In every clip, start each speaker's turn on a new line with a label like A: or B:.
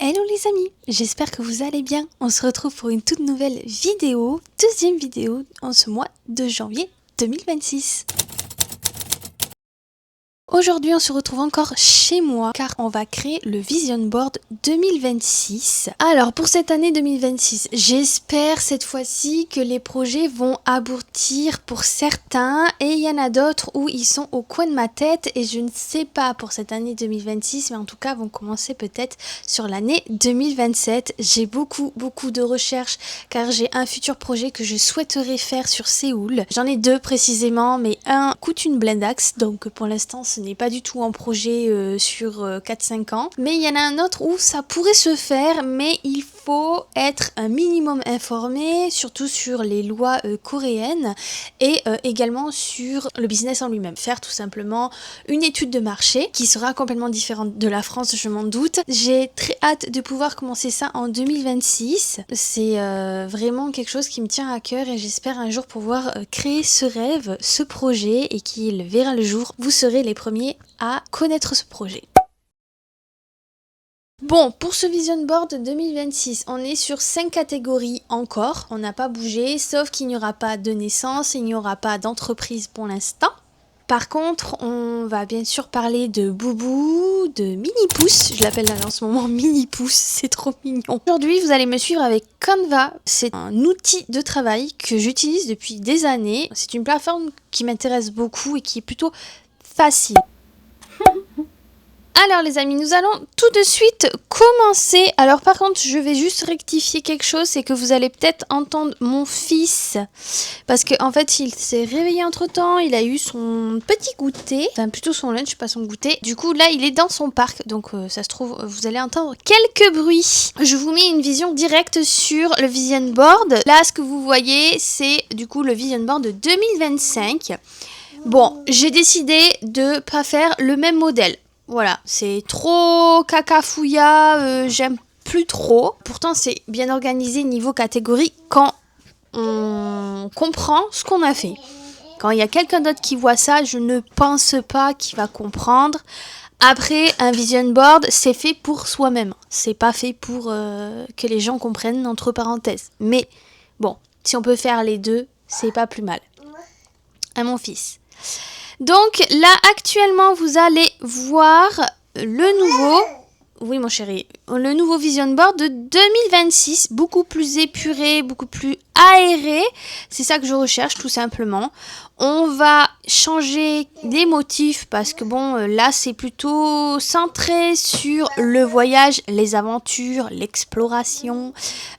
A: Hello les amis, j'espère que vous allez bien. On se retrouve pour une toute nouvelle vidéo, deuxième vidéo en ce mois de janvier 2026. Aujourd'hui, on se retrouve encore chez moi car on va créer le Vision Board 2026. Alors, pour cette année 2026, j'espère cette fois-ci que les projets vont aboutir pour certains et il y en a d'autres où ils sont au coin de ma tête et je ne sais pas pour cette année 2026, mais en tout cas, vont commencer peut-être sur l'année 2027. J'ai beaucoup de recherches car j'ai un futur projet que je souhaiterais faire sur Séoul. J'en ai deux précisément, mais un coûte une blinde axe, donc pour l'instant, ce n'est pas du tout en projet sur 4-5 ans. Mais il y en a un autre où ça pourrait se faire, mais il faut être un minimum informé, surtout sur les lois coréennes et également sur le business en lui-même. Faire tout simplement une étude de marché qui sera complètement différente de la France, je m'en doute. J'ai très hâte de pouvoir commencer ça en 2026. C'est vraiment quelque chose qui me tient à cœur et j'espère un jour pouvoir créer ce rêve, ce projet et qu'il verra le jour. Vous serez les premiers à connaître ce projet. Bon, pour ce Vision Board 2026, on est sur 5 catégories encore. On n'a pas bougé, sauf qu'il n'y aura pas de naissance, il n'y aura pas d'entreprise pour l'instant. Par contre, on va bien sûr parler de Boubou, de Mini Pouce. Je l'appelle en ce moment Mini Pouce, c'est trop mignon. Aujourd'hui, vous allez me suivre avec Canva. C'est un outil de travail que j'utilise depuis des années. C'est une plateforme qui m'intéresse beaucoup et qui est plutôt facile. Alors les amis, nous allons tout de suite commencer. Alors par contre, je vais juste rectifier quelque chose, c'est que vous allez peut-être entendre mon fils. Parce qu'en fait, il s'est réveillé entre temps, il a eu son petit goûter. Enfin plutôt son lunch, pas son goûter. Du coup là, il est dans son parc, donc ça se trouve, vous allez entendre quelques bruits. Je vous mets une vision directe sur le Vision Board. Là, ce que vous voyez, c'est du coup le Vision Board 2025. Bon, j'ai décidé de pas faire le même modèle. Voilà, c'est trop cacafouilla, j'aime plus trop. Pourtant, c'est bien organisé niveau catégorie quand on comprend ce qu'on a fait. Quand il y a quelqu'un d'autre qui voit ça, je ne pense pas qu'il va comprendre. Après, un Vision Board, c'est fait pour soi-même. C'est pas fait pour que les gens comprennent entre parenthèses. Mais bon, si on peut faire les deux, c'est pas plus mal. À mon fils. Donc là actuellement vous allez voir le nouveau, oui mon chéri, le nouveau Vision Board de 2026, beaucoup plus épuré, beaucoup plus aéré, c'est ça que je recherche tout simplement. On va changer les motifs parce que bon là c'est plutôt centré sur le voyage, les aventures, l'exploration,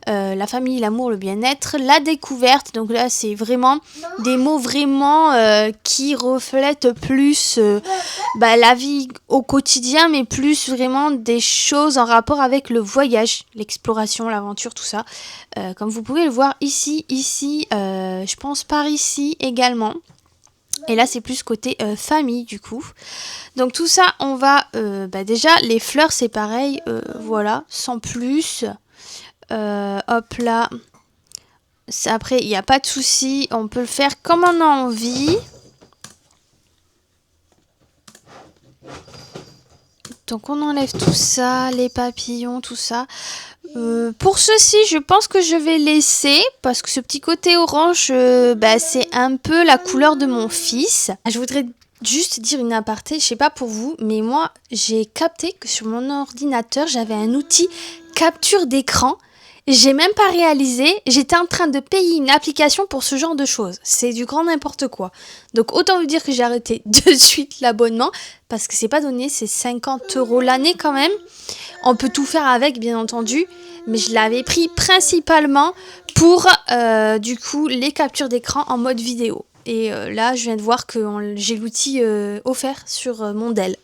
A: la famille, l'amour, le bien-être, la découverte. Donc là c'est vraiment des mots vraiment qui reflètent plus la vie au quotidien, mais plus vraiment des choses en rapport avec le voyage, l'exploration, l'aventure, tout ça. Comme vous pouvez le voir ici, je pense par ici également. Et là, c'est plus côté famille, du coup. Donc, tout ça, on va... déjà, les fleurs, c'est pareil. Voilà, sans plus. Hop là. Après, il n'y a pas de souci. On peut le faire comme on a envie. Donc, on enlève tout ça, les papillons, tout ça. Pour ceci, je pense que je vais laisser parce que ce petit côté orange, c'est un peu la couleur de mon fils. Je voudrais juste dire une aparté, je sais pas pour vous, mais moi, j'ai capté que sur mon ordinateur, j'avais un outil capture d'écran. J'ai même pas réalisé, j'étais en train de payer une application pour ce genre de choses. C'est du grand n'importe quoi. Donc autant vous dire que j'ai arrêté de suite l'abonnement parce que c'est pas donné, c'est 50 € l'année quand même. On peut tout faire avec bien entendu, mais je l'avais pris principalement pour du coup les captures d'écran en mode vidéo. Et là je viens de voir que j'ai l'outil offert sur mon Dell.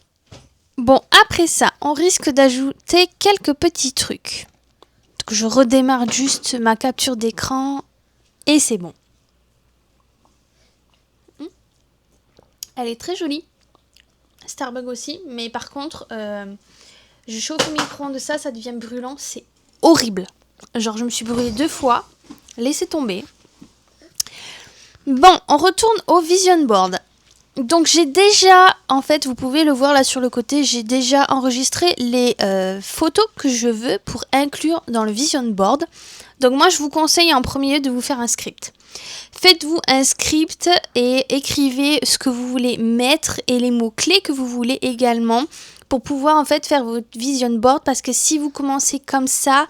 A: Bon, après ça, on risque d'ajouter quelques petits trucs. Donc, je redémarre juste ma capture d'écran et c'est bon. Elle est très jolie. Starbucks aussi, mais par contre, je chauffe au micro-ondes de ça devient brûlant, c'est horrible. Genre, je me suis brûlée 2 fois. Laissez tomber. Bon, on retourne au Vision Board. Donc j'ai déjà, en fait, vous pouvez le voir là sur le côté, j'ai déjà enregistré les photos que je veux pour inclure dans le vision board. Donc moi je vous conseille en premier lieu de vous faire un script. Faites-vous un script et écrivez ce que vous voulez mettre et les mots-clés que vous voulez également pour pouvoir en fait faire votre vision board, parce que si vous commencez comme ça,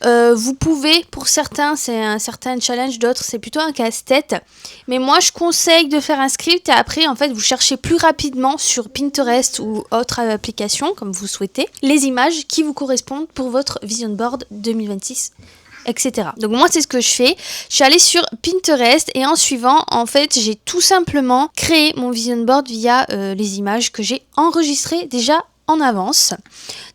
A: vous pouvez, pour certains c'est un certain challenge, d'autres c'est plutôt un casse-tête, mais moi je conseille de faire un script et après en fait vous cherchez plus rapidement sur Pinterest ou autre application comme vous souhaitez les images qui vous correspondent pour votre vision board 2026, etc. Donc moi c'est ce que je fais, je suis allée sur Pinterest et en suivant en fait j'ai tout simplement créé mon vision board via les images que j'ai enregistrées déjà en avance.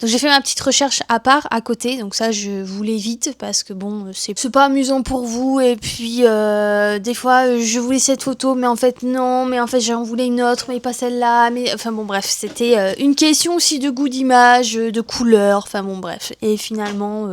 A: Donc j'ai fait ma petite recherche à part à côté, donc ça je vous l'évite parce que bon c'est pas amusant pour vous, et puis des fois je voulais cette photo mais en fait non, mais en fait j'en voulais une autre mais pas celle-là, mais enfin bon bref, c'était une question aussi de goût d'image, de couleur, enfin bon bref, et finalement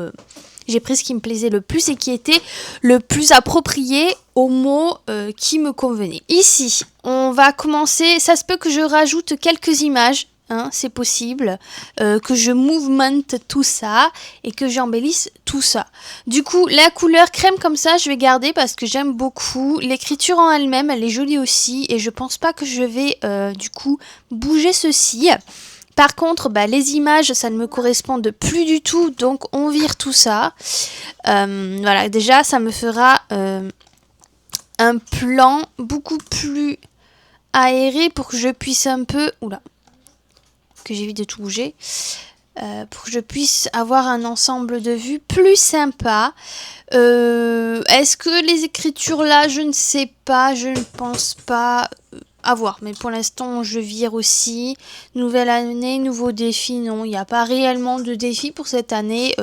A: j'ai pris ce qui me plaisait le plus et qui était le plus approprié aux mots qui me convenaient. Ici, on va commencer, ça se peut que je rajoute quelques images, hein, c'est possible, que je movemente tout ça et que j'embellisse tout ça. Du coup, la couleur crème comme ça, je vais garder parce que j'aime beaucoup. L'écriture en elle-même, elle est jolie aussi et je pense pas que je vais du coup bouger ceci. Par contre, les images, ça ne me correspond plus du tout, donc on vire tout ça. Voilà, déjà, ça me fera un plan beaucoup plus aéré pour que je puisse un peu... Oula, que j'évite de tout bouger. Pour que je puisse avoir un ensemble de vues plus sympa. Est-ce que les écritures là, je ne sais pas, je ne pense pas... À voir, mais pour l'instant je vire aussi. Nouvelle année, nouveau défi, non, il n'y a pas réellement de défi pour cette année.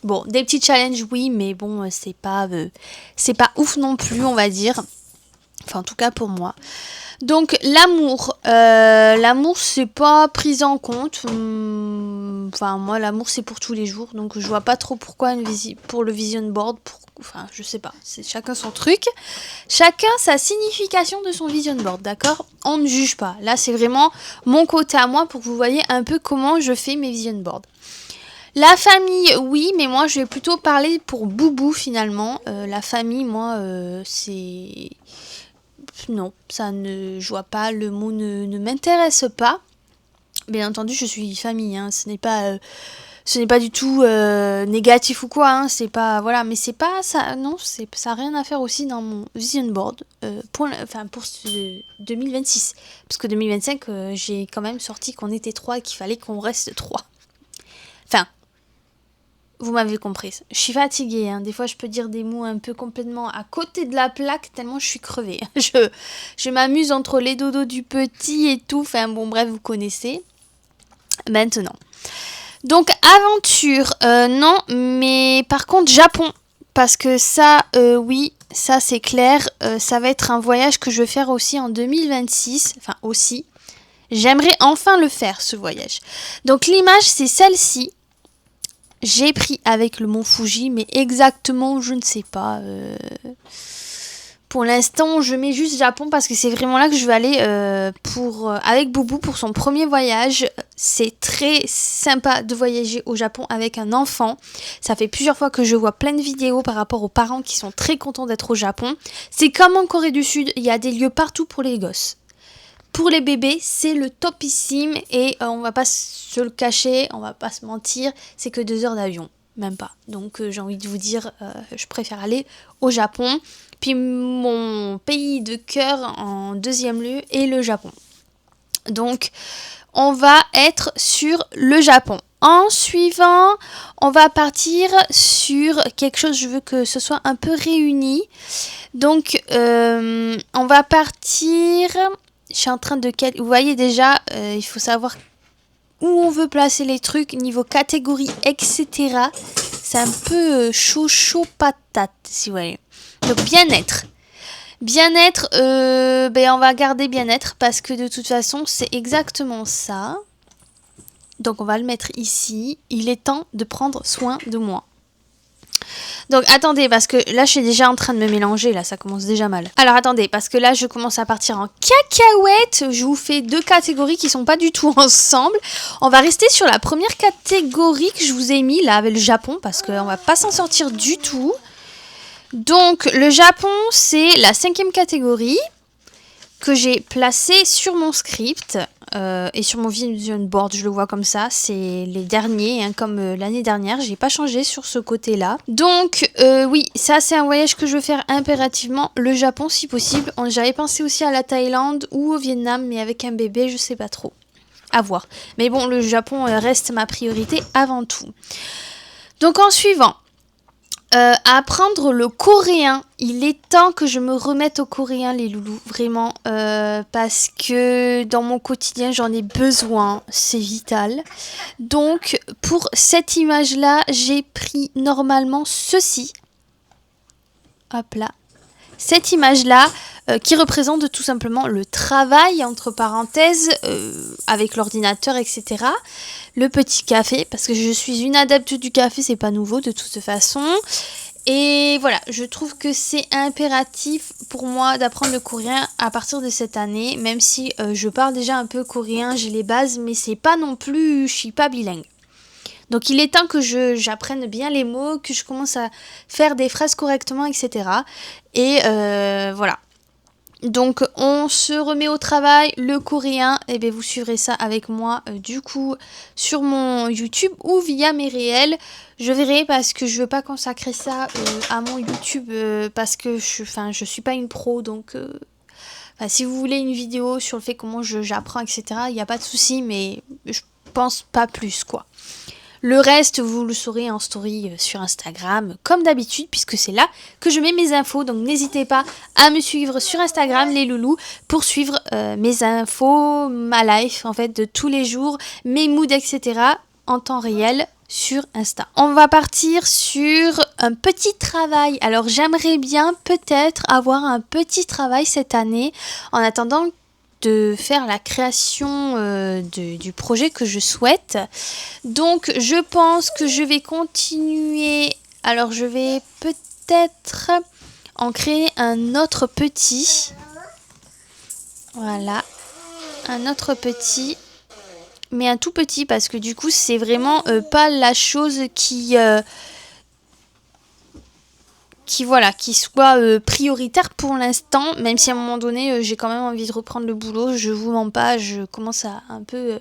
A: Bon, des petits challenges oui, mais bon, c'est pas ouf non plus, on va dire. Enfin, en tout cas pour moi. Donc l'amour, c'est pas pris en compte. Enfin moi l'amour c'est pour tous les jours, donc je vois pas trop pourquoi pour le vision board. Enfin je sais pas, c'est chacun son truc, chacun sa signification de son vision board, d'accord? On ne juge pas. Là c'est vraiment mon côté à moi pour que vous voyez un peu comment je fais mes vision boards. La famille, oui, mais moi je vais plutôt parler pour Boubou finalement. La famille, moi c'est... Non, ça ne, je vois pas, le mot ne m'intéresse pas. Bien entendu, je suis famille, hein, ce n'est pas du tout négatif ou quoi, hein, c'est pas, voilà, mais c'est pas ça, non, ça n'a rien à faire aussi dans mon vision board pour ce 2026, parce que 2025, j'ai quand même sorti qu'on était 3 et qu'il fallait qu'on reste 3. Enfin, vous m'avez comprise. Je suis fatiguée, hein. Des fois je peux dire des mots un peu complètement à côté de la plaque tellement je suis crevée. Je m'amuse entre les dodos du petit et tout. Enfin bon bref, vous connaissez. Maintenant. Donc aventure, non, mais par contre Japon. Parce que ça, oui, ça c'est clair. Ça va être un voyage que je vais faire aussi en 2026. Enfin aussi. J'aimerais enfin le faire, ce voyage. Donc l'image c'est celle-ci. J'ai pris avec le mont Fuji, mais exactement, je ne sais pas. Pour l'instant, je mets juste Japon parce que c'est vraiment là que je vais aller avec Boubou pour son premier voyage. C'est très sympa de voyager au Japon avec un enfant. Ça fait plusieurs fois que je vois plein de vidéos par rapport aux parents qui sont très contents d'être au Japon. C'est comme en Corée du Sud, il y a des lieux partout pour les gosses. Pour les bébés, c'est le topissime et on va pas se le cacher, on va pas se mentir, c'est que 2 heures d'avion, même pas. Donc j'ai envie de vous dire, je préfère aller au Japon. Puis mon pays de cœur en deuxième lieu est le Japon. Donc on va être sur le Japon. En suivant, on va partir sur quelque chose, je veux que ce soit un peu réuni. Donc on va partir... Je suis en train de... Vous voyez déjà, il faut savoir où on veut placer les trucs, niveau catégorie, etc. C'est un peu chaud patate, si vous voyez. Donc bien-être. Bien-être, on va garder bien-être parce que de toute façon, c'est exactement ça. Donc on va le mettre ici. Il est temps de prendre soin de moi. Donc attendez, parce que là je suis déjà en train de me mélanger, là ça commence déjà mal. Alors attendez, parce que là je commence à partir en cacahuète. Je vous fais deux catégories qui sont pas du tout ensemble. On va rester sur la première catégorie que je vous ai mis là avec le Japon, parce qu'on va pas s'en sortir du tout. Donc le Japon c'est la 5e catégorie que j'ai placée sur mon script. Et sur mon vision board, je le vois comme ça, c'est les derniers, hein, comme l'année dernière, j'ai pas changé sur ce côté-là. Donc oui, ça c'est un voyage que je veux faire impérativement, le Japon si possible. J'avais pensé aussi à la Thaïlande ou au Vietnam, mais avec un bébé, je sais pas trop. À voir. Mais bon, le Japon reste ma priorité avant tout. Donc en suivant, apprendre le coréen. Il est temps que je me remette au coréen, les loulous, vraiment, parce que dans mon quotidien, j'en ai besoin, c'est vital. Donc, pour cette image-là, j'ai pris normalement ceci. Hop là. Cette image-là, qui représente tout simplement le travail, entre parenthèses, avec l'ordinateur, etc. Le petit café, parce que je suis une adepte du café, c'est pas nouveau de toute façon. Et voilà, je trouve que c'est impératif pour moi d'apprendre le coréen à partir de cette année, même si je parle déjà un peu coréen, j'ai les bases, mais c'est pas non plus, je suis pas bilingue. Donc il est temps que j'apprenne bien les mots, que je commence à faire des phrases correctement, etc. Et voilà. Donc on se remet au travail, le coréen, et bien vous suivrez ça avec moi du coup sur mon YouTube ou via mes réels. Je verrai parce que je veux pas consacrer ça à mon YouTube parce que je suis pas une pro, donc si vous voulez une vidéo sur le fait comment j'apprends, etc., il n'y a pas de souci, mais je pense pas plus quoi. Le reste, vous le saurez en story sur Instagram, comme d'habitude, puisque c'est là que je mets mes infos. Donc n'hésitez pas à me suivre sur Instagram, les loulous, pour suivre mes infos, ma life, en fait, de tous les jours, mes moods, etc., en temps réel sur Insta. On va partir sur un petit travail. Alors j'aimerais bien peut-être avoir un petit travail cette année, en attendant de faire la création du projet que je souhaite. Donc je pense que je vais continuer. Alors je vais peut-être en créer un autre petit. Voilà. Un autre petit. Mais un tout petit parce que du coup c'est vraiment pas la chose qui soit prioritaire pour l'instant, même si à un moment donné j'ai quand même envie de reprendre le boulot, je vous mens pas, je commence à un peu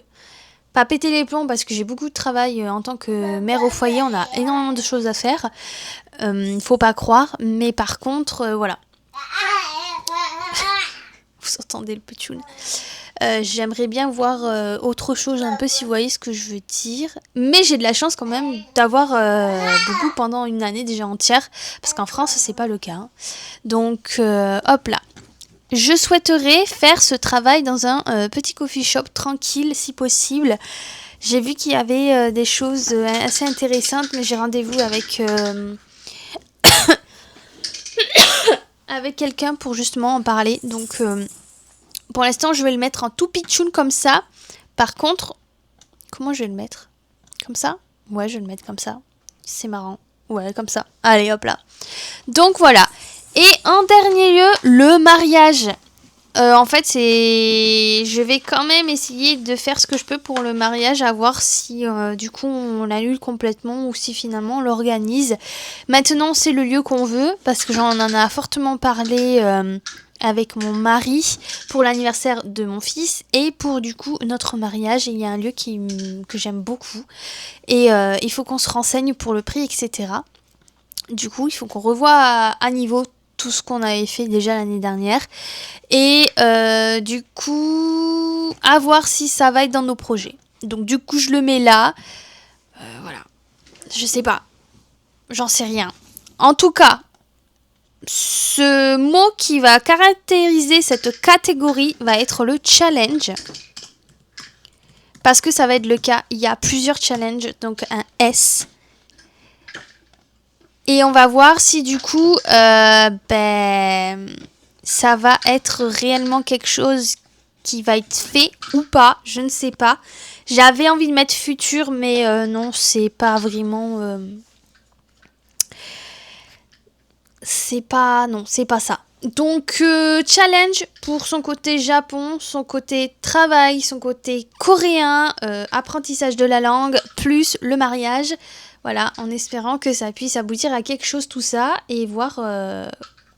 A: pas péter les plombs parce que j'ai beaucoup de travail en tant que mère au foyer, on a énormément de choses à faire, faut pas croire, mais par contre voilà. Vous entendez le pitchoun. J'aimerais bien voir autre chose un peu, si vous voyez ce que je veux dire. Mais j'ai de la chance quand même d'avoir Boubou pendant une année déjà entière. Parce qu'en France, c'est pas le cas. Hein. Donc, hop là. Je souhaiterais faire ce travail dans un petit coffee shop tranquille, si possible. J'ai vu qu'il y avait des choses assez intéressantes, mais j'ai rendez-vous avec... avec quelqu'un pour justement en parler. Donc... pour l'instant, je vais le mettre en tout pitchoun comme ça. Par contre, comment je vais le mettre? Comme ça? Ouais, je vais le mettre comme ça. C'est marrant. Ouais, comme ça. Allez, hop là. Donc voilà. Et en dernier lieu, le mariage. En fait, je vais quand même essayer de faire ce que je peux pour le mariage, à voir si du coup on l'annule complètement ou si finalement on l'organise. Maintenant, c'est le lieu qu'on veut parce que j'en en a fortement parlé avec mon mari pour l'anniversaire de mon fils et pour du coup notre mariage. Et il y a un lieu que j'aime beaucoup et il faut qu'on se renseigne pour le prix, etc. Du coup, il faut qu'on revoie à niveau tout ce qu'on avait fait déjà l'année dernière. Et du coup, à voir si ça va être dans nos projets. Donc du coup, je le mets là. Voilà. Je sais pas. J'en sais rien. En tout cas, ce mot qui va caractériser cette catégorie va être le challenge. Parce que ça va être le cas. Il y a plusieurs challenges. Donc un S. Et on va voir si du coup, ça va être réellement quelque chose qui va être fait ou pas. Je ne sais pas. J'avais envie de mettre futur, mais non, c'est pas vraiment... c'est pas ça. Donc challenge pour son côté Japon, son côté travail, son côté coréen, apprentissage de la langue, plus le mariage. Voilà, en espérant que ça puisse aboutir à quelque chose tout ça et voir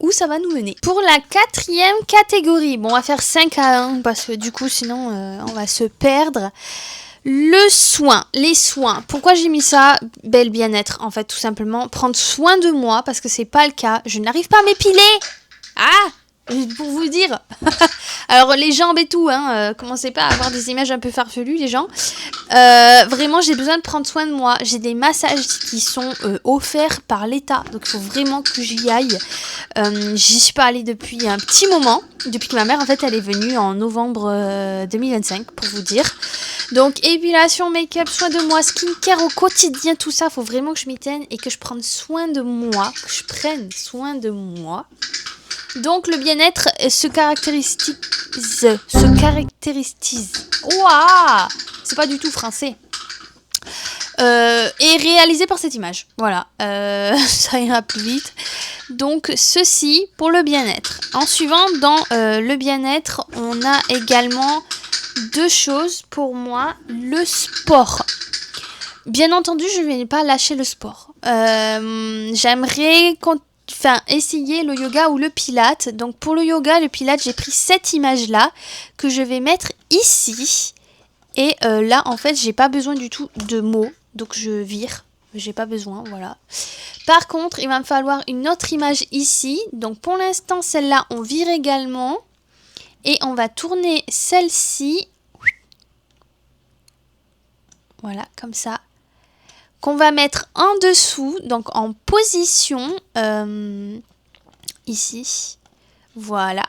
A: où ça va nous mener. Pour la 4e catégorie, bon on va faire 5 à 1 parce que du coup sinon on va se perdre. Le soin, les soins. Pourquoi j'ai mis ça? Le bien-être, en fait, tout simplement. Prendre soin de moi, parce que c'est pas le cas. Je n'arrive pas à m'épiler. Ah! Pour vous dire. Alors, les jambes et tout, commencez pas à avoir des images un peu farfelues, les gens. Vraiment, j'ai besoin de prendre soin de moi. J'ai des massages qui sont offerts par l'État. Donc, il faut vraiment que j'y aille. J'y suis pas allée depuis un petit moment. Depuis que ma mère, en fait, elle est venue en novembre 2025, pour vous dire. Donc, épilation, make-up, soin de moi, skincare au quotidien, tout ça. Il faut vraiment que je m'y tienne et que je prenne soin de moi. Que je prenne soin de moi. Donc, le bien-être se caractérise. Ouah! C'est pas du tout français. Et réalisé par cette image. Voilà. Ça ira plus vite. Donc, ceci pour le bien-être. En suivant, dans le bien-être, on a également 2 choses pour moi. Le sport. Bien entendu, je ne vais pas lâcher le sport. J'aimerais essayer le yoga ou le pilate. Donc pour le yoga, le pilate, j'ai pris cette image-là que je vais mettre ici. Et là, en fait, j'ai pas besoin du tout de mots. Donc je vire. J'ai pas besoin, voilà. Par contre, il va me falloir une autre image ici. Donc pour l'instant, celle-là, on vire également. Et on va tourner celle-ci. Voilà, comme ça. Qu'on va mettre en dessous, donc en position, ici, voilà.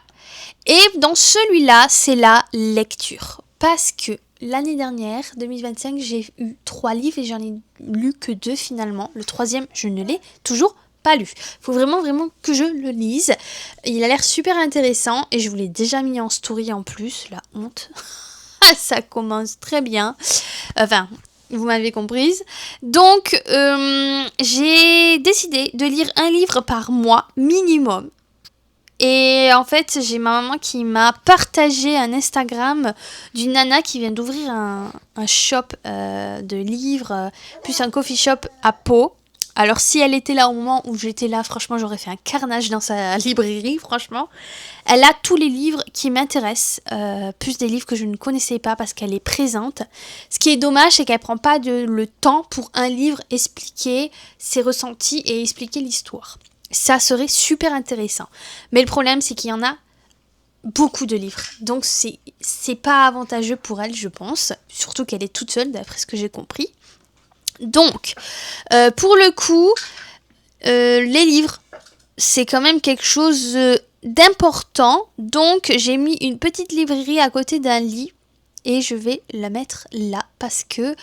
A: Et dans celui-là, c'est la lecture. Parce que l'année dernière, 2025, j'ai eu 3 livres et j'en ai lu que 2 finalement. Le 3e, je ne l'ai toujours pas lu. Faut vraiment que je le lise. Il a l'air super intéressant et je vous l'ai déjà mis en story en plus, la honte. Ça commence très bien. Enfin... Vous m'avez comprise. Donc, j'ai décidé de lire un livre par mois minimum. Et en fait, j'ai ma maman qui m'a partagé un Instagram d'une nana qui vient d'ouvrir un shop de livres, plus un coffee shop à Pau. Alors, si elle était là au moment où j'étais là, franchement, j'aurais fait un carnage dans sa librairie, franchement. Elle a tous les livres qui m'intéressent, plus des livres que je ne connaissais pas parce qu'elle est présente. Ce qui est dommage, c'est qu'elle prend pas le temps pour un livre expliquer ses ressentis et expliquer l'histoire. Ça serait super intéressant. Mais le problème, c'est qu'il y en a beaucoup de livres. Donc, c'est pas avantageux pour elle, je pense. Surtout qu'elle est toute seule, d'après ce que j'ai compris. Donc, pour le coup, les livres, c'est quand même quelque chose d'important. Donc, j'ai mis une petite librairie à côté d'un lit et je vais la mettre là parce que,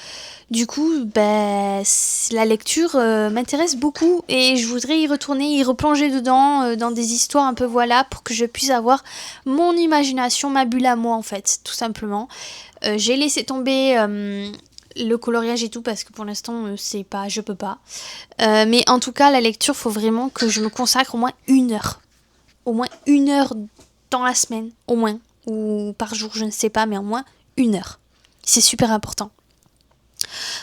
A: du coup, la lecture m'intéresse beaucoup et je voudrais y retourner, y replonger dedans, dans des histoires un peu, voilà, pour que je puisse avoir mon imagination, ma bulle à moi, en fait, tout simplement. J'ai laissé tomber... le coloriage et tout parce que pour l'instant je peux pas, mais en tout cas la lecture, faut vraiment que je me consacre au moins 1 heure dans la semaine, au moins, ou par jour, je ne sais pas, mais au moins 1 heure, c'est super important.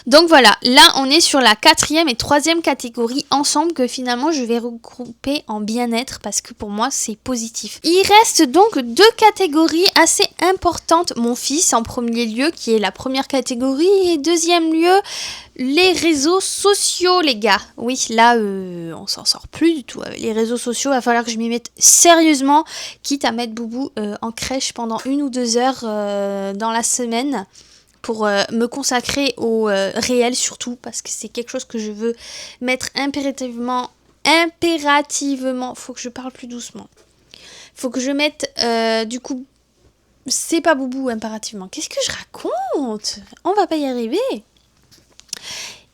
A: Donc voilà, là on est sur la 4e et 3e catégorie ensemble que finalement je vais regrouper en bien-être parce que pour moi c'est positif. Il reste donc 2 catégories assez importantes. Mon fils en premier lieu qui est la première catégorie et 2e lieu les réseaux sociaux, les gars. Oui, là on s'en sort plus du tout avec les réseaux sociaux. Il va falloir que je m'y mette sérieusement, quitte à mettre Boubou en crèche pendant 1 ou 2 heures dans la semaine. Pour me consacrer au réel surtout, parce que c'est quelque chose que je veux mettre impérativement, faut que je parle plus doucement. Faut que je mette, du coup, c'est pas Boubou impérativement. Qu'est-ce que je raconte? On va pas y arriver.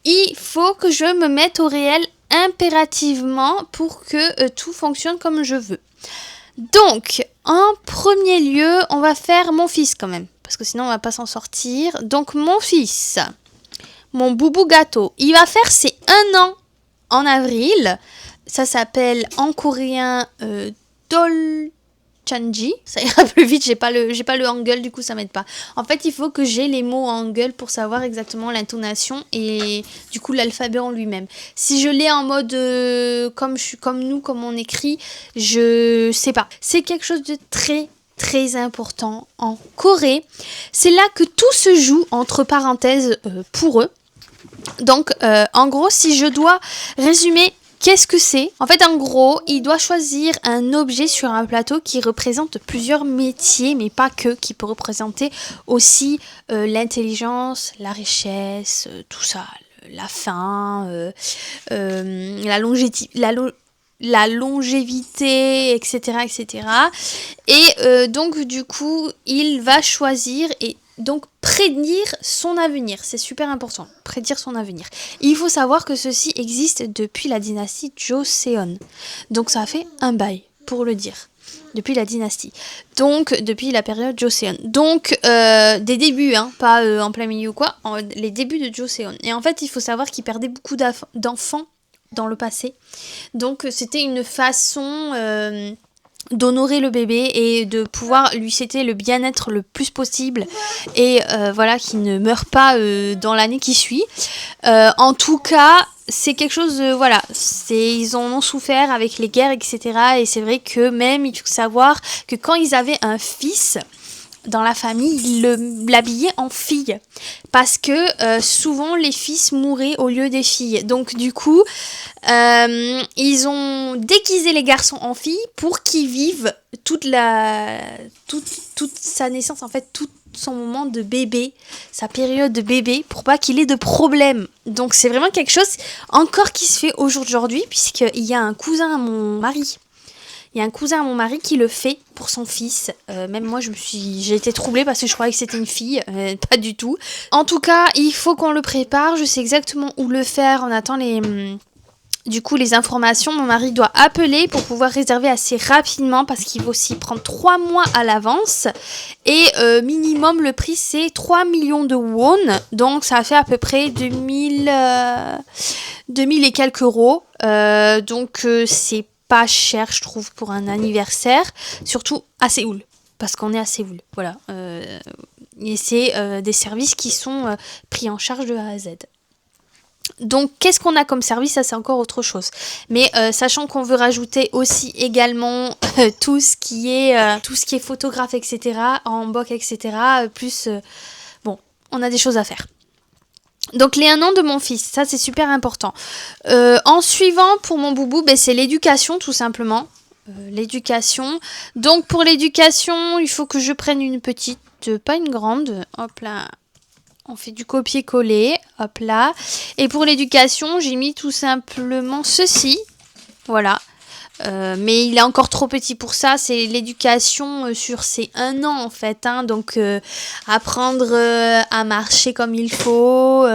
A: Il faut que je me mette au réel impérativement pour que tout fonctionne comme je veux. Donc, en premier lieu, on va faire mon fils quand même. Parce que sinon, on va pas s'en sortir. Donc, mon fils, mon boubou gâteau, il va faire ses 1 an en avril. Ça s'appelle en coréen Dolchanji. Ça ira plus vite, j'ai pas le hangul, du coup ça m'aide pas. En fait, il faut que j'ai les mots en hangul pour savoir exactement l'intonation et du coup l'alphabet en lui-même. Si je l'ai en mode comme on écrit, je sais pas. C'est quelque chose de très important en Corée. C'est là que tout se joue entre parenthèses pour eux. Donc en gros, si je dois résumer qu'est-ce que c'est? En fait, en gros, il doit choisir un objet sur un plateau qui représente plusieurs métiers, mais pas que, qui peut représenter aussi l'intelligence, la richesse, tout ça, la faim, la longévité, etc., etc. Et donc, du coup, il va choisir et donc prédire son avenir. C'est super important, prédire son avenir. Il faut savoir que ceci existe depuis la dynastie Joseon. Donc ça fait un bail, pour le dire. Depuis la dynastie. Donc, depuis la période Joseon. Donc, des débuts, hein, pas en plein milieu ou quoi, les débuts de Joseon. Et en fait, il faut savoir qu'il perdait beaucoup d'enfants dans le passé. Donc, c'était une façon d'honorer le bébé et de pouvoir lui souhaiter le bien-être le plus possible et voilà, qu'il ne meure pas dans l'année qui suit. En tout cas, c'est quelque chose de, voilà, ils en ont souffert avec les guerres, etc. Et c'est vrai que même, il faut savoir que quand ils avaient un fils dans la famille, ils l'habillaient en fille. Parce que souvent, les fils mouraient au lieu des filles. Donc, du coup, ils ont déguisé les garçons en filles pour qu'ils vivent toute sa naissance, en fait, tout son moment de bébé, sa période de bébé, pour pas qu'il ait de problème. Donc, c'est vraiment quelque chose encore qui se fait aujourd'hui, puisqu'il y a un cousin à mon mari. Il y a un cousin à mon mari qui le fait pour son fils. Même moi, j'ai été troublée parce que je croyais que c'était une fille. Pas du tout. En tout cas, il faut qu'on le prépare. Je sais exactement où le faire. On attend les informations. Mon mari doit appeler pour pouvoir réserver assez rapidement parce qu'il faut s'y prendre 3 mois à l'avance. Et minimum, le prix, c'est 3 millions de won. Donc, ça fait à peu près 2000 et quelques euros. Donc, c'est pas cher, je trouve, pour un anniversaire, surtout à Séoul, parce qu'on est à Séoul, voilà. Et c'est des services qui sont pris en charge de A à Z. Donc, qu'est-ce qu'on a comme service? Ça, c'est encore autre chose. Mais sachant qu'on veut rajouter aussi également tout ce qui est photographe, etc., en boc, etc., plus, bon, on a des choses à faire. Donc les 1 an de mon fils, ça c'est super important. En suivant pour mon boubou, c'est l'éducation tout simplement. L'éducation. Donc pour l'éducation, il faut que je prenne une petite, pas une grande. Hop là, on fait du copier-coller. Hop là. Et pour l'éducation, j'ai mis tout simplement ceci. Voilà. Mais il est encore trop petit pour ça. C'est l'éducation sur ses 1 an en fait. Hein. Donc apprendre à marcher comme il faut,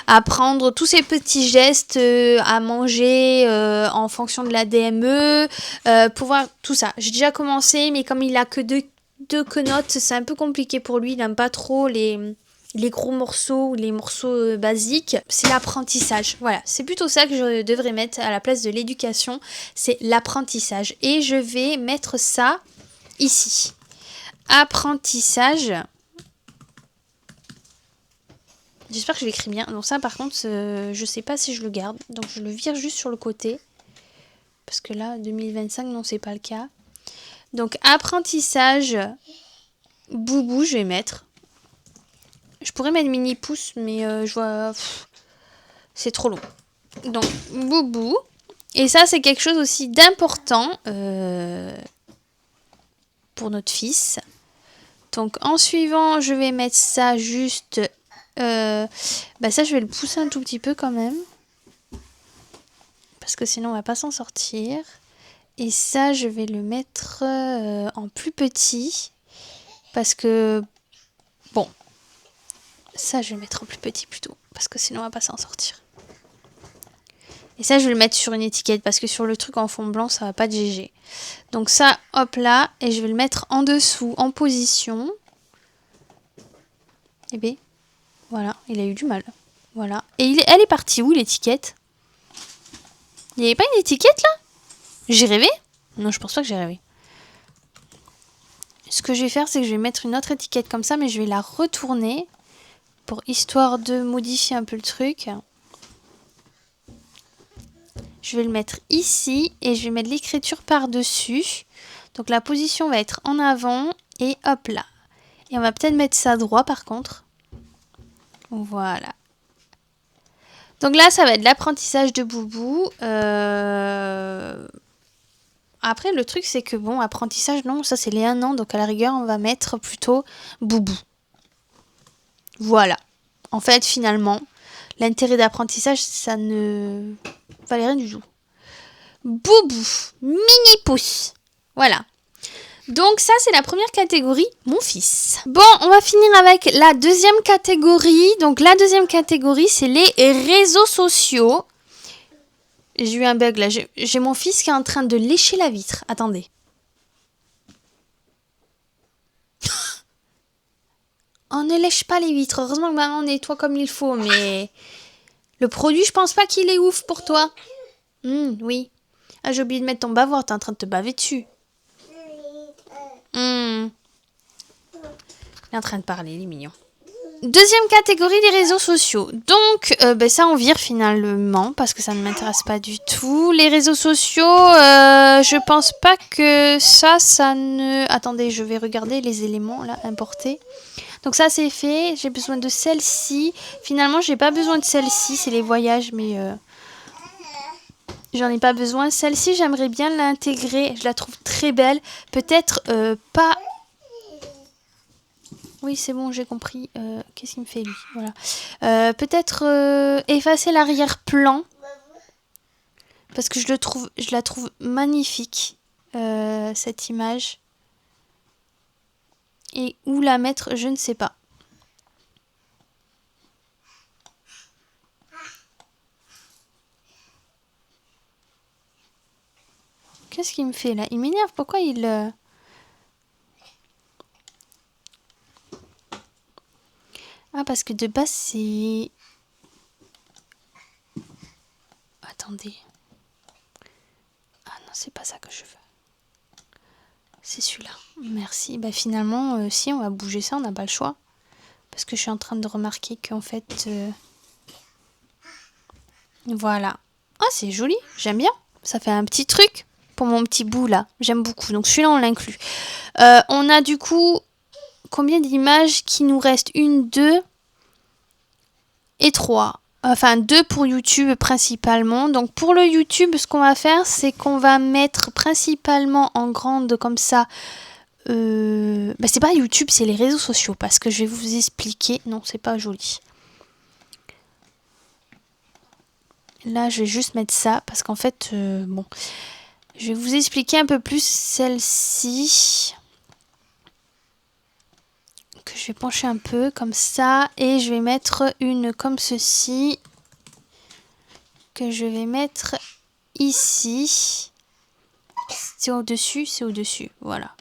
A: apprendre tous ces petits gestes à manger en fonction de la DME, pouvoir tout ça. J'ai déjà commencé, mais comme il a que deux quenottes, c'est un peu compliqué pour lui. Il n'aime pas trop les gros morceaux ou les morceaux basiques, c'est l'apprentissage. Voilà, c'est plutôt ça que je devrais mettre à la place de l'éducation, c'est l'apprentissage. Et je vais mettre ça ici. Apprentissage. J'espère que je l'écris bien. Donc ça, par contre, je sais pas si je le garde. Donc je le vire juste sur le côté. Parce que là, 2025, non, c'est pas le cas. Donc apprentissage, boubou, je vais mettre. Je pourrais mettre mini pouce, mais je vois... c'est trop long. Donc, boubou. Et ça, c'est quelque chose aussi d'important pour notre fils. Donc, en suivant, je vais mettre ça juste... ça, je vais le pousser un tout petit peu quand même. Parce que sinon, on va pas s'en sortir. Et ça, je vais le mettre en plus petit. Parce que... Bon... Ça, je vais le mettre en plus petit plutôt, parce que sinon on va pas s'en sortir. Et ça, je vais le mettre sur une étiquette, parce que sur le truc en fond blanc, ça va pas de GG. Donc ça, hop là, et je vais le mettre en dessous, en position. Et bien, voilà, il a eu du mal. Voilà. Et elle est partie où, l'étiquette? Il n'y avait pas une étiquette là? J'ai rêvé? Non, je pense pas que j'ai rêvé. Ce que je vais faire, c'est que je vais mettre une autre étiquette comme ça, mais je vais la retourner pour histoire de modifier un peu le truc. Je vais le mettre ici et je vais mettre l'écriture par-dessus. Donc la position va être en avant et hop là. Et on va peut-être mettre ça droit par contre. Voilà. Donc là, ça va être l'apprentissage de Boubou. Après, le truc, c'est que bon, apprentissage, non, ça c'est les 1 an. Donc à la rigueur, on va mettre plutôt Boubou. Voilà. En fait, finalement, l'intérêt d'apprentissage, ça ne valait rien du tout. Boubou, mini pouce. Voilà. Donc ça, c'est la première catégorie, mon fils. Bon, on va finir avec la deuxième catégorie. Donc la deuxième catégorie, c'est les réseaux sociaux. J'ai eu un bug là. J'ai mon fils qui est en train de lécher la vitre. Attendez. On ne lèche pas les vitres. Heureusement que maman nettoie comme il faut, mais le produit, je pense pas qu'il est ouf pour toi. Oui. Ah, j'ai oublié de mettre ton bavoir. T'es en train de te baver dessus. Il est en train de parler, il est mignon. Deuxième catégorie, les réseaux sociaux. Donc, ça, on vire finalement, parce que ça ne m'intéresse pas du tout. Les réseaux sociaux, je pense pas que ça ne... Attendez, je vais regarder les éléments, là, importés. Donc ça, c'est fait. J'ai besoin de celle-ci. Finalement, j'ai pas besoin de celle-ci. C'est les voyages, mais... J'en ai pas besoin. Celle-ci, j'aimerais bien l'intégrer. Je la trouve très belle. Peut-être pas... Oui, c'est bon, j'ai compris. Qu'est-ce qu'il me fait, lui? Voilà. Peut-être effacer l'arrière-plan. Parce que je la trouve magnifique, cette image. Et où la mettre, je ne sais pas. Qu'est-ce qu'il me fait, là? Il m'énerve. Pourquoi il... Ah, parce que de base, c'est... Attendez. Ah non, c'est pas ça que je veux. C'est celui-là. Merci. Bah finalement, si, on va bouger ça, on n'a pas le choix. Parce que je suis en train de remarquer qu'en fait... Voilà. Ah, c'est joli. J'aime bien. Ça fait un petit truc pour mon petit bout, là. J'aime beaucoup. Donc celui-là, on l'inclut. On a du coup... Combien d'images qui nous restent? 1, 2 et 3. Enfin, 2 pour YouTube principalement. Donc pour le YouTube, ce qu'on va faire, c'est qu'on va mettre principalement en grande comme ça. C'est pas YouTube, c'est les réseaux sociaux. Parce que je vais vous expliquer. Non, c'est pas joli. Là, je vais juste mettre ça. Parce qu'en fait, bon. Je vais vous expliquer un peu plus celle-ci. Que je vais pencher un peu comme ça. Et je vais mettre une comme ceci. Que je vais mettre ici. C'est au-dessus, c'est au-dessus. Voilà.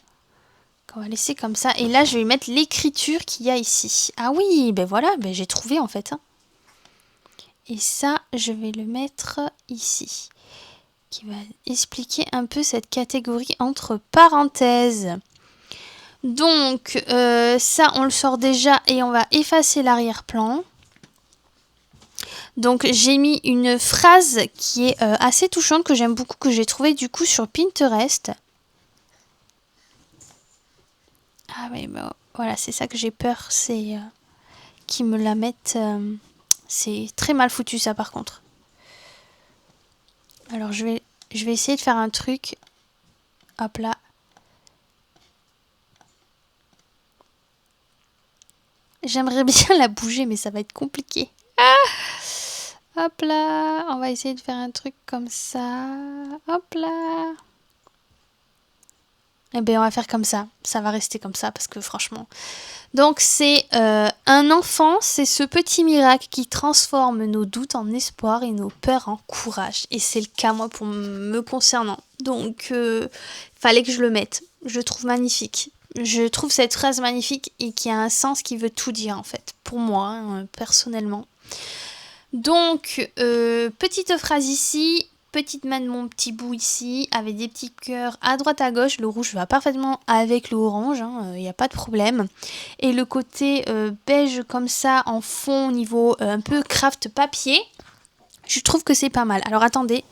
A: On va laisser comme ça. Et là, je vais mettre l'écriture qu'il y a ici. Ah oui, ben voilà, ben j'ai trouvé en fait. Hein. Et ça, je vais le mettre ici. Qui va expliquer un peu cette catégorie entre parenthèses. Donc, ça, on le sort déjà et on va effacer l'arrière-plan. Donc, j'ai mis une phrase qui est assez touchante, que j'aime beaucoup, que j'ai trouvée du coup sur Pinterest. Ah oui, bah, voilà, c'est ça que j'ai peur, c'est qu'ils me la mettent... c'est très mal foutu ça par contre. Alors, je vais essayer de faire un truc. Hop là. J'aimerais bien la bouger, mais ça va être compliqué. Ah, hop là. On va essayer de faire un truc comme ça. Hop là. Eh bien, on va faire comme ça. Ça va rester comme ça parce que franchement... Donc, c'est un enfant, c'est ce petit miracle qui transforme nos doutes en espoir et nos peurs en courage. Et c'est le cas, moi, pour me concernant. Donc, fallait que je le mette. Je le trouve magnifique. Je trouve cette phrase magnifique et qui a un sens qui veut tout dire, en fait. Pour moi, hein, personnellement. Donc, petite phrase ici. petite main de mon petit bout ici, avec des petits cœurs à droite à gauche. Le rouge va parfaitement avec le orange, il n'y a pas de problème. Et le côté beige comme ça en fond au niveau un peu craft papier, je trouve que c'est pas mal. Alors attendez,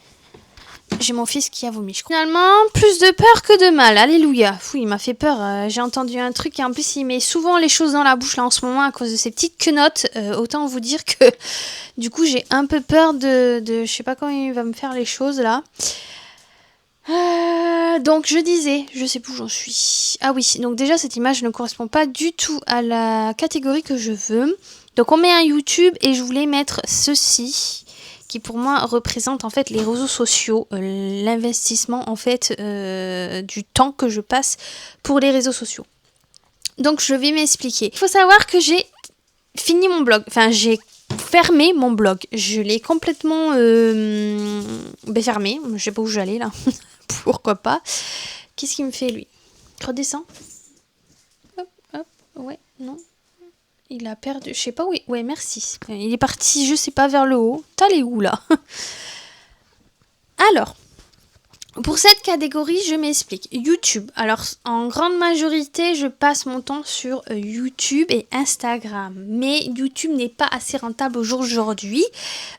A: j'ai mon fils qui a vomi. Finalement, plus de peur que de mal. Alléluia. Fou, il m'a fait peur. J'ai entendu un truc et en plus il met souvent les choses dans la bouche là en ce moment à cause de ces petites quenottes. Autant vous dire que du coup j'ai un peu peur de je sais pas quand il va me faire les choses là. Donc je disais, je sais plus où j'en suis. Ah oui, donc déjà cette image ne correspond pas du tout à la catégorie que je veux. Donc on met un YouTube et je voulais mettre ceci qui pour moi représente en fait les réseaux sociaux, l'investissement en fait du temps que je passe pour les réseaux sociaux. Donc je vais m'expliquer. Il faut savoir que j'ai fini mon blog, enfin j'ai fermé mon blog. Je l'ai complètement fermé, je sais pas où j'allais là, pourquoi pas. Qu'est-ce qu'il me fait lui? Redescends. Hop, hop, ouais, non. Il a perdu, je sais pas où il... Ouais, merci. Il est parti, je sais pas, vers le haut. T'allais où, là? Alors, pour cette catégorie, je m'explique. YouTube. Alors, en grande majorité, je passe mon temps sur YouTube et Instagram. Mais YouTube n'est pas assez rentable aujourd'hui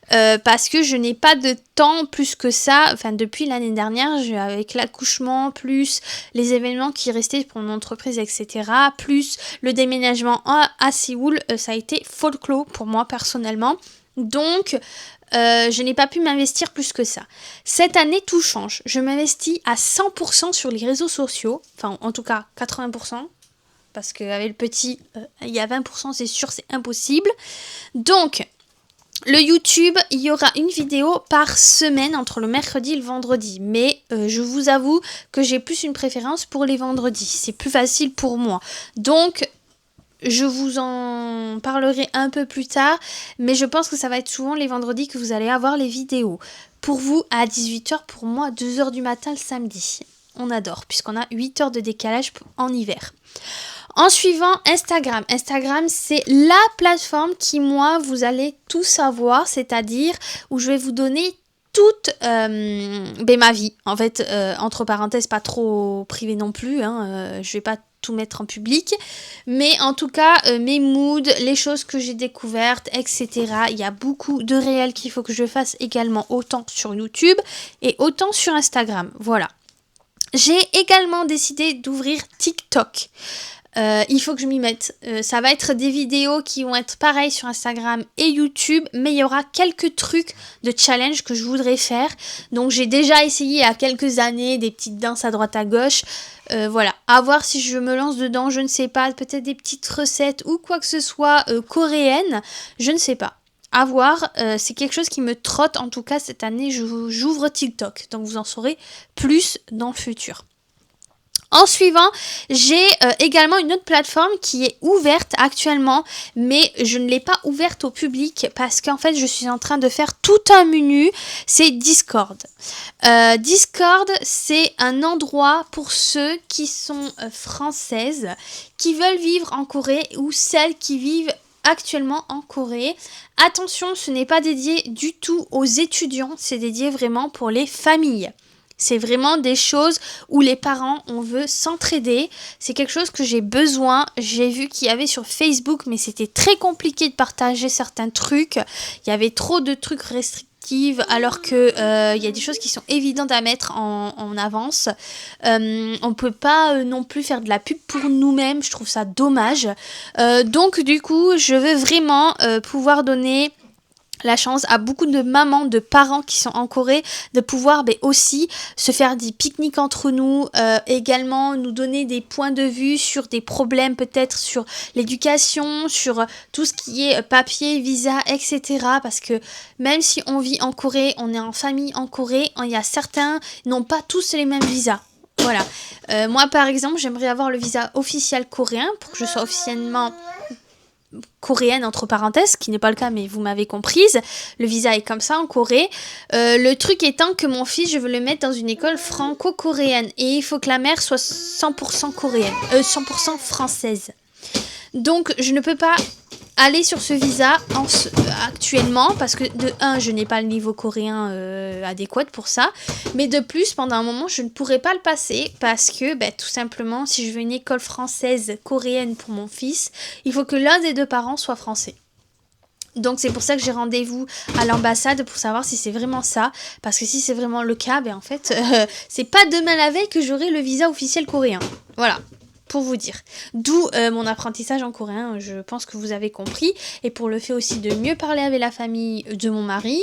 A: parce que je n'ai pas de temps plus que ça. Enfin, depuis l'année dernière, avec l'accouchement, plus les événements qui restaient pour mon entreprise, etc., plus le déménagement à Séoul, ça a été folklore pour moi personnellement. Donc, je n'ai pas pu m'investir plus que ça. Cette année, tout change. Je m'investis à 100% sur les réseaux sociaux. Enfin, en tout cas, 80%. Parce qu'avec le petit, il y a 20%, c'est sûr, c'est impossible. Donc, le YouTube, il y aura une vidéo par semaine entre le mercredi et le vendredi. Mais je vous avoue que j'ai plus une préférence pour les vendredis. C'est plus facile pour moi. Donc, je vous en parlerai un peu plus tard, mais je pense que ça va être souvent les vendredis que vous allez avoir les vidéos. Pour vous, à 18h, pour moi, 2h du matin le samedi. On adore, puisqu'on a 8 heures de décalage en hiver. En suivant, Instagram. Instagram, c'est la plateforme qui, moi, vous allez tout savoir, c'est-à-dire où je vais vous donner toute ma vie. En fait, entre parenthèses, pas trop privée non plus, je vais pas tout mettre en public, mais en tout cas mes moods, les choses que j'ai découvertes, etc. Il y a beaucoup de réels qu'il faut que je fasse également, autant sur YouTube et autant sur Instagram. Voilà. J'ai également décidé d'ouvrir TikTok. Il faut que je m'y mette. Ça va être des vidéos qui vont être pareilles sur Instagram et YouTube, mais il y aura quelques trucs de challenge que je voudrais faire. Donc j'ai déjà essayé il y a quelques années des petites danses à droite à gauche. Voilà, à voir si je me lance dedans, je ne sais pas. Peut-être des petites recettes ou quoi que ce soit coréennes, je ne sais pas. À voir, c'est quelque chose qui me trotte. En tout cas, cette année, j'ouvre TikTok. Donc vous en saurez plus dans le futur. En suivant, j'ai également une autre plateforme qui est ouverte actuellement, mais je ne l'ai pas ouverte au public parce qu'en fait, je suis en train de faire tout un menu, c'est Discord. Discord, c'est un endroit pour ceux qui sont françaises, qui veulent vivre en Corée ou celles qui vivent actuellement en Corée. Attention, ce n'est pas dédié du tout aux étudiants, c'est dédié vraiment pour les familles. C'est vraiment des choses où les parents, on veut s'entraider. C'est quelque chose que j'ai besoin. J'ai vu qu'il y avait sur Facebook, mais c'était très compliqué de partager certains trucs. Il y avait trop de trucs restrictifs, alors que il y a des choses qui sont évidentes à mettre en avance. On peut pas non plus faire de la pub pour nous-mêmes. Je trouve ça dommage. Donc du coup, je veux vraiment pouvoir donner la chance à beaucoup de mamans, de parents qui sont en Corée de pouvoir aussi se faire des pique-niques entre nous, également nous donner des points de vue sur des problèmes peut-être sur l'éducation, sur tout ce qui est papier, visa, etc. Parce que même si on vit en Corée, on est en famille en Corée, il y a certains qui n'ont pas tous les mêmes visas. Voilà. Moi par exemple, j'aimerais avoir le visa officiel coréen pour que je sois officiellement coréenne entre parenthèses, ce qui n'est pas le cas mais vous m'avez comprise, le visa est comme ça en Corée. Le truc étant que mon fils, je veux le mettre dans une école franco-coréenne et il faut que la mère soit 100% coréenne, 100% française. Donc je ne peux pas aller sur ce visa actuellement parce que de 1, je n'ai pas le niveau coréen adéquat pour ça, mais de plus, pendant un moment, je ne pourrais pas le passer parce que, tout simplement, si je veux une école française coréenne pour mon fils, il faut que l'un des deux parents soit français. Donc c'est pour ça que j'ai rendez-vous à l'ambassade pour savoir si c'est vraiment ça, parce que si c'est vraiment le cas, en fait, c'est pas demain la veille que j'aurai le visa officiel coréen. Voilà. Pour vous dire. D'où mon apprentissage en coréen, je pense que vous avez compris. Et pour le fait aussi de mieux parler avec la famille de mon mari,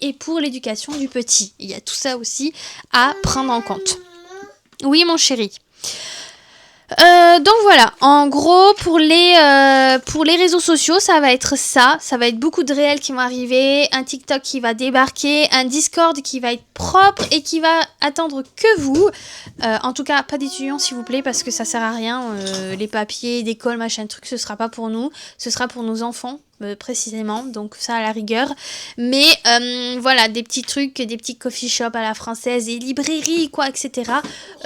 A: et pour l'éducation du petit. Il y a tout ça aussi à prendre en compte. Oui, mon chéri. Donc voilà, en gros pour les réseaux sociaux ça va être ça va être beaucoup de réels qui vont arriver, un TikTok qui va débarquer, un Discord qui va être propre et qui va attendre que vous, en tout cas pas d'étudiants s'il vous plaît parce que ça sert à rien, les papiers d'école machin truc ce sera pas pour nous, ce sera pour nos enfants. Précisément, donc ça à la rigueur, mais voilà, des petits trucs, des petits coffee shops à la française, des librairies quoi, etc.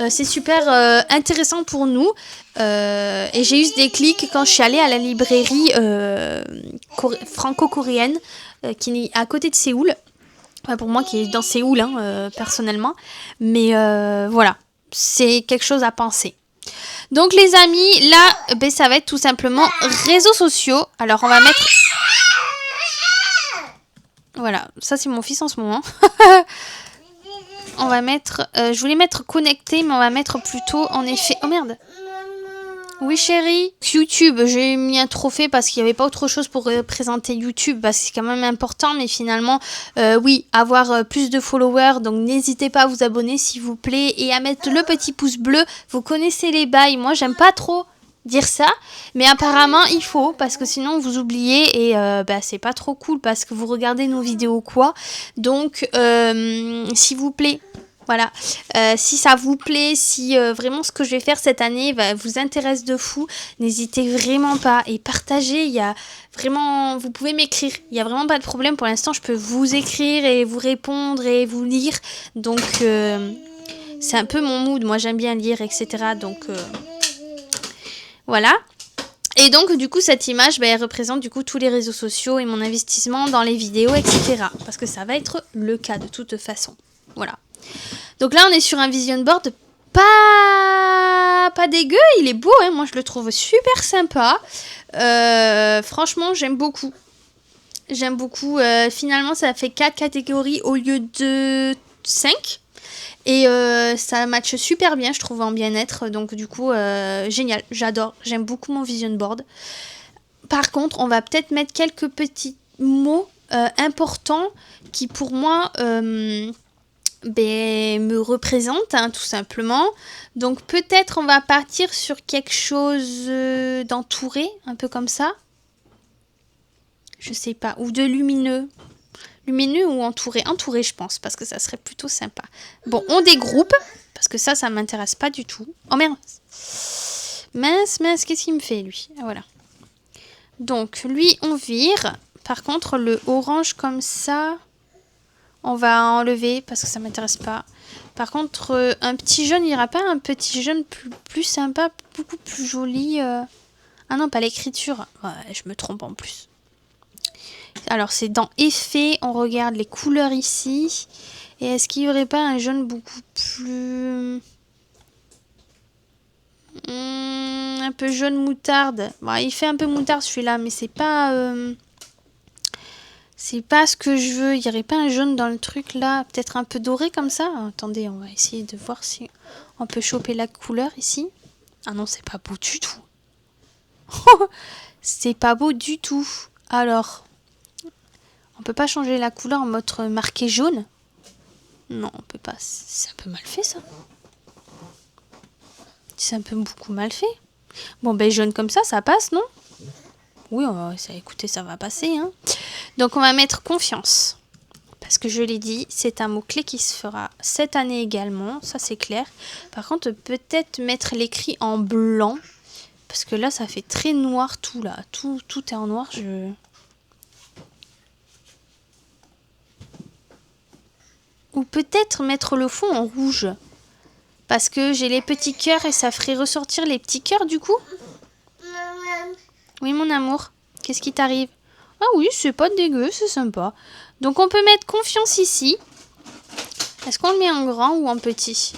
A: C'est super intéressant pour nous et j'ai eu ce déclic quand je suis allée à la librairie franco-coréenne qui est à côté de Séoul, pour moi qui est dans Séoul personnellement, mais voilà, c'est quelque chose à penser. Donc les amis, là, ça va être tout simplement réseaux sociaux. Alors on va mettre... Voilà, ça c'est mon fils en ce moment. On va mettre... je voulais mettre connecté, mais on va mettre plutôt en effet... Oh merde. Oui chérie. YouTube, j'ai mis un trophée parce qu'il n'y avait pas autre chose pour représenter YouTube, parce que c'est quand même important, mais finalement, oui, avoir plus de followers, donc n'hésitez pas à vous abonner s'il vous plaît, et à mettre le petit pouce bleu, vous connaissez les bails, moi j'aime pas trop dire ça, mais apparemment il faut, parce que sinon vous oubliez, et c'est pas trop cool, parce que vous regardez nos vidéos quoi, donc s'il vous plaît... Voilà, si ça vous plaît, si vraiment ce que je vais faire cette année vous intéresse de fou, n'hésitez vraiment pas et partagez, il y a vraiment, vous pouvez m'écrire, il n'y a vraiment pas de problème, pour l'instant je peux vous écrire et vous répondre et vous lire, donc c'est un peu mon mood, moi j'aime bien lire, etc. Donc voilà. Et donc du coup cette image elle représente du coup tous les réseaux sociaux et mon investissement dans les vidéos, etc. Parce que ça va être le cas de toute façon, voilà. Donc là on est sur un vision board pas dégueu, il est beau, moi je le trouve super sympa. Franchement j'aime beaucoup. Finalement ça fait 4 catégories au lieu de 5. Et ça matche super bien je trouve en bien-être. Donc du coup génial, j'adore, j'aime beaucoup mon vision board. Par contre on va peut-être mettre quelques petits mots importants qui pour moi... me représente tout simplement, donc peut-être on va partir sur quelque chose d'entouré, un peu comme ça, je sais pas, ou de lumineux ou entouré je pense, parce que ça serait plutôt sympa. Bon, on dégroupe, parce que ça m'intéresse pas du tout. Oh merde, mince, qu'est-ce qu'il me fait lui? Voilà, donc lui on vire, par contre le orange comme ça on va enlever parce que ça m'intéresse pas. Par contre, un petit jaune, il n'y aura pas un petit jaune plus sympa, beaucoup plus joli. Ah non, pas l'écriture. Ouais, je me trompe en plus. Alors, c'est dans effet, on regarde les couleurs ici. Et est-ce qu'il n'y aurait pas un jaune beaucoup plus... un peu jaune moutarde. Bon, il fait un peu moutarde celui-là, mais c'est pas... c'est pas ce que je veux. Il n'y aurait pas un jaune dans le truc là. Peut-être un peu doré comme ça. Attendez, on va essayer de voir si on peut choper la couleur ici. Ah non, c'est pas beau du tout. C'est pas beau du tout. Alors, on peut pas changer la couleur en mode marqué jaune? Non, on peut pas. C'est un peu mal fait ça. C'est un peu beaucoup mal fait. Bon, jaune comme ça passe, non? Oui, écoutez, ça va passer. Donc, on va mettre confiance. Parce que je l'ai dit, c'est un mot-clé qui se fera cette année également. Ça, c'est clair. Par contre, peut-être mettre l'écrit en blanc. Parce que là, ça fait très noir tout, là. Tout est en noir. Ou peut-être mettre le fond en rouge. Parce que j'ai les petits cœurs et ça ferait ressortir les petits cœurs, du coup. Oui, mon amour. Qu'est-ce qui t'arrive? Ah oui, c'est pas dégueu, c'est sympa. Donc on peut mettre confiance ici. Est-ce qu'on le met en grand ou en petit?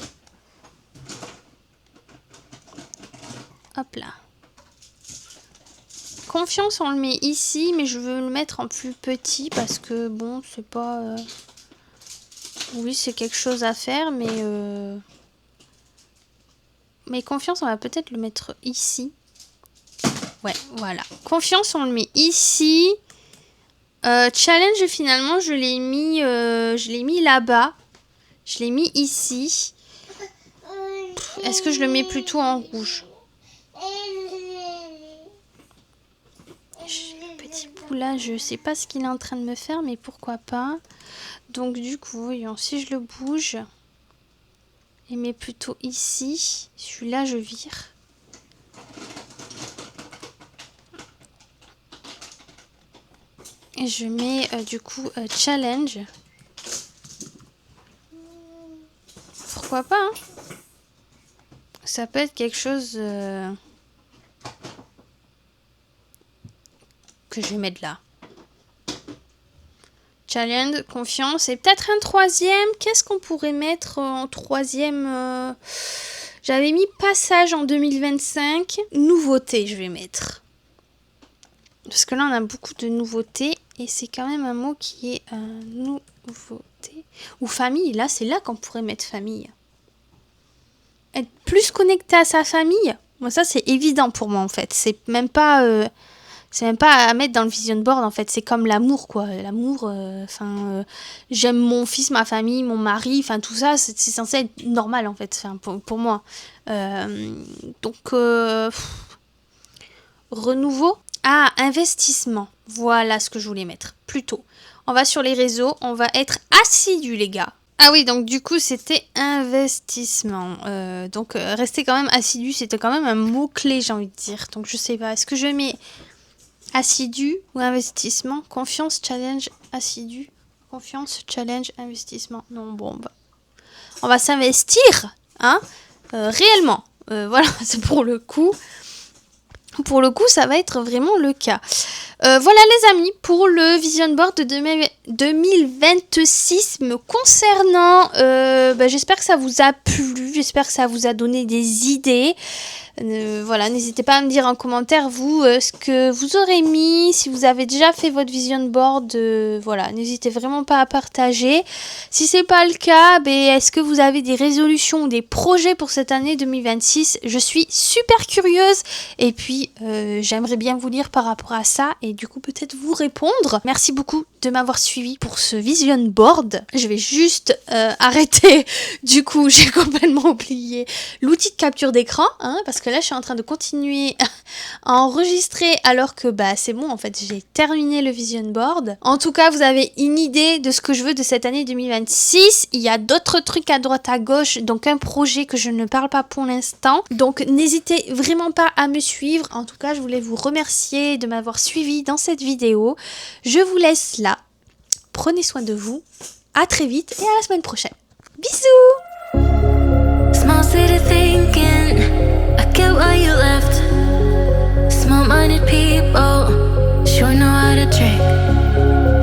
A: Hop là. Confiance, on le met ici, mais je veux le mettre en plus petit parce que bon, c'est pas... Oui, c'est quelque chose à faire, mais confiance, on va peut-être le mettre ici. Ouais, voilà. Confiance, on le met ici. Challenge, finalement, je l'ai mis là-bas. Je l'ai mis ici. Est-ce que je le mets plutôt en rouge? Le petit bout là, je sais pas ce qu'il est en train de me faire, mais pourquoi pas. Donc du coup, voyons, si je le bouge, et mets plutôt ici. Celui-là, je vire. Et je mets du coup challenge. Pourquoi pas, hein? Ça peut être quelque chose que je vais mettre là. Challenge, confiance. Et peut-être un troisième. Qu'est-ce qu'on pourrait mettre en troisième? J'avais mis passage en 2025. Nouveauté, je vais mettre. Parce que là, on a beaucoup de nouveautés. Et c'est quand même un mot qui est nouveauté. Ou famille. Là, c'est là qu'on pourrait mettre famille. Être plus connecté à sa famille. Moi, ça, c'est évident pour moi, en fait. C'est même pas à mettre dans le vision board, en fait. C'est comme l'amour, quoi. L'amour, j'aime mon fils, ma famille, mon mari, enfin, tout ça, c'est censé être normal, en fait, pour moi. Renouveau. Ah, investissement. Voilà ce que je voulais mettre, plutôt. On va sur les réseaux, on va être assidus, les gars. Ah oui, donc du coup, c'était investissement. Rester quand même assidu, c'était quand même un mot-clé, j'ai envie de dire. Donc, je sais pas, est-ce que je mets assidu ou investissement? Confiance, challenge, assidu. Confiance, challenge, investissement. Non, bon, bah. On va s'investir, hein, réellement. Voilà, c'est pour le coup. Pour le coup, ça va être vraiment le cas. Voilà les amis, pour le vision board de 2026 me concernant, j'espère que ça vous a plu, j'espère que ça vous a donné des idées. Voilà, n'hésitez pas à me dire en commentaire vous ce que vous aurez mis, si vous avez déjà fait votre vision board, voilà, n'hésitez vraiment pas à partager. Si c'est pas le cas, est-ce que vous avez des résolutions ou des projets pour cette année 2026? Je suis super curieuse et puis j'aimerais bien vous lire par rapport à ça et du coup peut-être vous répondre. Merci beaucoup de m'avoir suivi pour ce vision board. Je vais juste arrêter, du coup j'ai complètement oublié l'outil de capture d'écran, hein, parce que là je suis en train de continuer à enregistrer alors que c'est bon, en fait j'ai terminé le vision board. En tout cas vous avez une idée de ce que je veux de cette année 2026. Il y a d'autres trucs à droite à gauche, donc un projet que je ne parle pas pour l'instant, donc n'hésitez vraiment pas à me suivre. En tout cas je voulais vous remercier de m'avoir suivi dans cette vidéo. Je vous laisse là, prenez soin de vous, à très vite et à la semaine prochaine. Bisous.